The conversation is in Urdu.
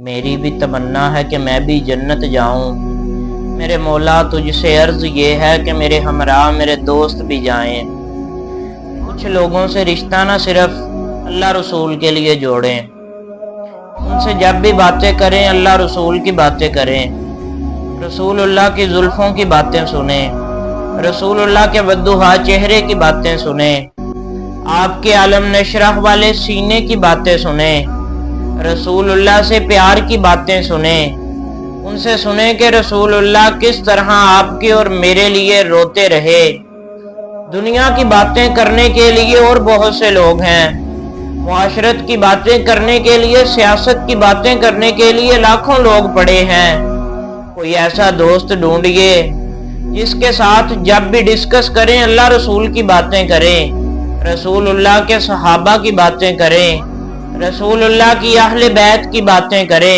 میری بھی تمنا ہے کہ میں بھی جنت جاؤں۔ میرے مولا تجھ سے عرض یہ ہے کہ میرے ہمراہ میرے دوست بھی جائیں۔ کچھ لوگوں سے رشتہ نہ صرف اللہ رسول کے لیے جوڑیں، ان سے جب بھی باتیں کریں اللہ رسول کی باتیں کریں، رسول اللہ کی زلفوں کی باتیں سنیں، رسول اللہ کے بدوہا چہرے کی باتیں سنیں، آپ کے عالم نشرح والے سینے کی باتیں سنیں، رسول اللہ سے پیار کی باتیں سنیں، ان سے سنیں کہ رسول اللہ کس طرح آپ کے اور میرے لیے روتے رہے۔ دنیا کی باتیں کرنے کے لیے اور بہت سے لوگ ہیں، معاشرت کی باتیں کرنے کے لیے، سیاست کی باتیں کرنے کے لیے لاکھوں لوگ پڑے ہیں۔ کوئی ایسا دوست ڈھونڈیے جس کے ساتھ جب بھی ڈسکس کریں اللہ رسول کی باتیں کریں، رسول اللہ کے صحابہ کی باتیں کریں، رسول اللہ کی اہل بیت کی باتیں کریں۔